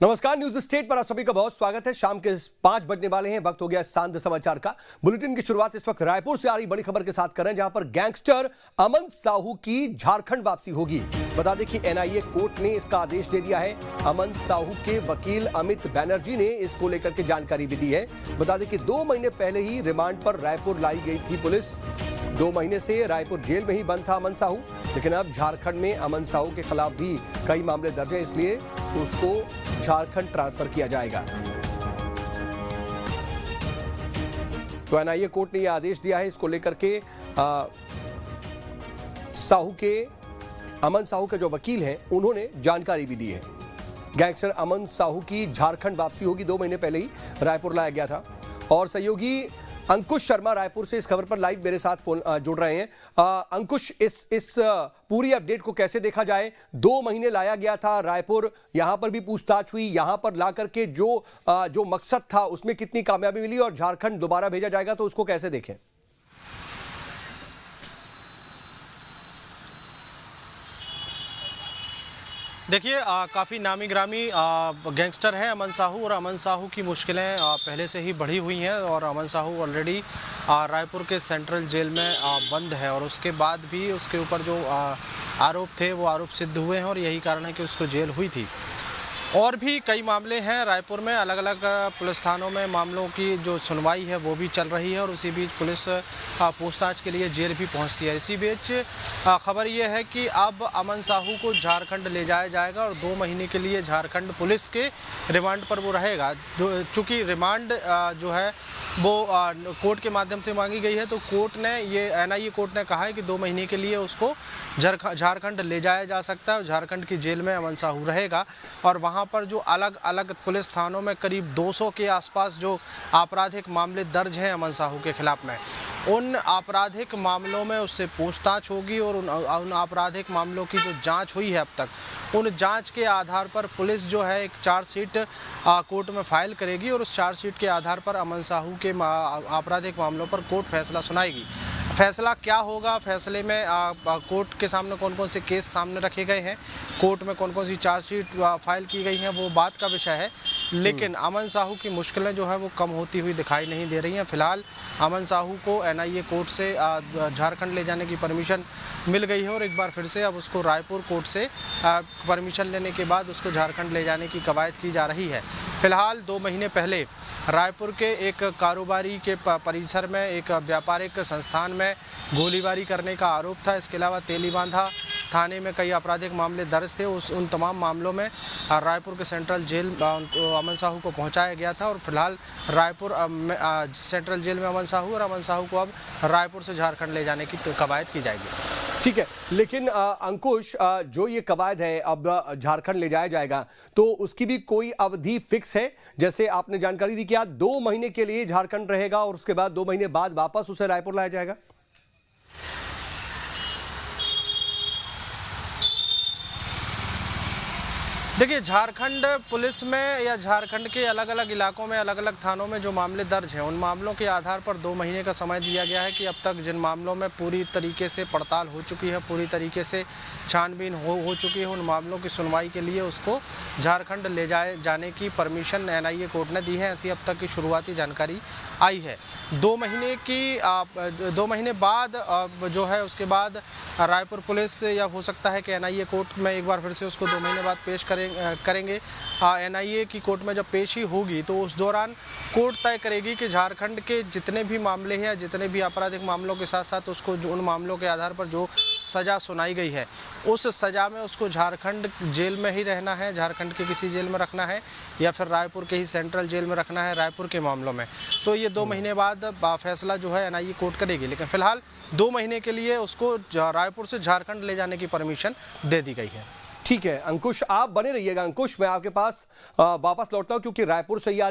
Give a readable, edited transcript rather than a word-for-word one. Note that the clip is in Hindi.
नमस्कार, न्यूज स्टेट पर आप सभी का बहुत स्वागत है। शाम के 5 बजने वाले हैं, वक्त हो गया सांझ समाचार का। बुलेटिन की शुरुआत इस वक्त रायपुर से आ रही बड़ी खबर के साथ कर रहे हैं, जहां पर गैंगस्टर अमन साहू की झारखंड वापसी होगी। बता दें कि एनआईए कोर्ट ने इसका आदेश दे दिया है। अमन साहू के वकील अमित बैनर्जी ने इसको लेकर के जानकारी भी दी है। बता दें कि 2 महीने पहले ही रिमांड पर रायपुर लाई गई थी पुलिस। 2 महीने से रायपुर जेल में ही बंद था अमन साहू, लेकिन अब झारखंड में अमन साहू के खिलाफ भी कई मामले दर्ज हैं, इसलिए उसको झारखंड ट्रांसफर किया जाएगा। तो एनआईए कोर्ट ने यह आदेश दिया है। इसको लेकर के अमन साहू के जो वकील हैं उन्होंने जानकारी भी दी है। गैंगस्टर अमन साहू की झारखंड वापसी होगी। 2 महीने पहले ही रायपुर लाया गया था। और सहयोगी अंकुश शर्मा रायपुर से इस खबर पर लाइव मेरे साथ फोन जुड़ रहे हैं। अंकुश, इस पूरी अपडेट को कैसे देखा जाए? 2 महीने लाया गया था रायपुर, यहां पर भी पूछताछ हुई, यहां पर ला करके जो मकसद था उसमें कितनी कामयाबी मिली, और झारखंड दोबारा भेजा जाएगा, तो उसको कैसे देखें? देखिए, काफ़ी नामी ग्रामी गैंगस्टर है अमन साहू, और अमन साहू की मुश्किलें पहले से ही बढ़ी हुई हैं। और अमन साहू ऑलरेडी रायपुर के सेंट्रल जेल में बंद है, और उसके बाद भी उसके ऊपर जो आरोप थे वो आरोप सिद्ध हुए हैं, और यही कारण है कि उसको जेल हुई थी। और भी कई मामले हैं रायपुर में, अलग अलग पुलिस थानों में मामलों की जो सुनवाई है वो भी चल रही है, और उसी बीच पुलिस पूछताछ के लिए जेल भी पहुंचती है। इसी बीच खबर ये है कि अब अमन साहू को झारखंड ले जाया जाएगा, और 2 महीने के लिए झारखंड पुलिस के रिमांड पर वो रहेगा। चूँकि रिमांड जो है वो कोर्ट के माध्यम से मांगी गई है, तो कोर्ट ने एनआईए कोर्ट ने कहा है कि 2 महीने के लिए उसको झारखंड ले जाया जा सकता है। झारखंड की जेल में अमन साहू रहेगा, और वहाँ पर जो अलग अलग पुलिस थानों में करीब 200 के आसपास जो आपराधिक मामले दर्ज हैं अमन साहू के खिलाफ में, उन आपराधिक मामलों में उससे पूछताछ होगी, और उन आपराधिक मामलों की जो जांच हुई है अब तक, उन जांच के आधार पर पुलिस जो है एक चार्जशीट कोर्ट में फाइल करेगी, और उस चार्जशीट के आधार पर अमन साहू के आपराधिक मामलों पर कोर्ट फैसला सुनाएगी। फैसला क्या होगा, फैसले में कोर्ट के सामने कौन कौन से केस सामने रखे गए हैं, कोर्ट में कौन कौन सी चार्जशीट फाइल की गई हैं, वो बात का विषय है। लेकिन अमन साहू की मुश्किलें जो है वो कम होती हुई दिखाई नहीं दे रही हैं। फिलहाल अमन साहू को एनआईए कोर्ट से झारखंड ले जाने की परमिशन मिल गई है, और एक बार फिर से अब उसको रायपुर कोर्ट से परमिशन लेने के बाद उसको झारखंड ले जाने की कवायद की जा रही है। फिलहाल 2 महीने पहले रायपुर के एक कारोबारी के परिसर में एक व्यापारिक संस्थान में गोलीबारी करने का आरोप था। इसके अलावा तेलीबांधा थाने में कई आपराधिक मामले दर्ज थे। उन तमाम मामलों में रायपुर के सेंट्रल जेल अमन साहू को पहुंचाया गया था, और फिलहाल रायपुर सेंट्रल जेल में अमन साहू, और अमन साहू को अब रायपुर से झारखंड ले जाने की कवायद की जाएगी। ठीक है, लेकिन अंकुश, जो ये कवायद है अब झारखंड ले जाया जाएगा, तो उसकी भी कोई अवधि फिक्स है? जैसे आपने जानकारी दी कि आज 2 महीने के लिए झारखंड रहेगा, और उसके बाद 2 महीने बाद वापस उसे रायपुर लाया जाएगा। देखिए, झारखंड पुलिस में या झारखंड के अलग अलग इलाकों में, अलग अलग थानों में जो मामले दर्ज हैं, उन मामलों के आधार पर 2 महीने का समय दिया गया है कि अब तक जिन मामलों में पूरी तरीके से पड़ताल हो चुकी है, पूरी तरीके से छानबीन हो चुकी है, उन मामलों की सुनवाई के लिए उसको झारखंड ले जाने की परमिशन एनआईए कोर्ट ने दी है। ऐसी अब तक की शुरुआती जानकारी आई है। 2 महीने बाद जो है उसके बाद रायपुर पुलिस, या हो सकता है कि एनआईए कोर्ट में एक बार फिर से उसको 2 महीने बाद पेश करेंगे। एनआईए की कोर्ट में जब पेशी होगी तो उस दौरान कोर्ट तय करेगी कि झारखंड के जितने भी मामले हैं, जितने भी आपराधिक मामलों के साथ साथ उसको उन मामलों के आधार पर जो सज़ा सुनाई गई है, उस सज़ा में उसको झारखंड जेल में ही रहना है, झारखंड के किसी जेल में रखना है, या फिर रायपुर के ही सेंट्रल जेल में रखना है रायपुर के मामलों में। तो ये 2 महीने बाद फैसला जो है एनआईए कोर्ट करेगी, लेकिन फिलहाल 2 महीने के लिए उसको रायपुर से झारखंड ले जाने की परमिशन दे दी गई है। ठीक है अंकुश, आप बने रहिएगा। अंकुश, मैं आपके पास वापस लौटता हूं, क्योंकि रायपुर से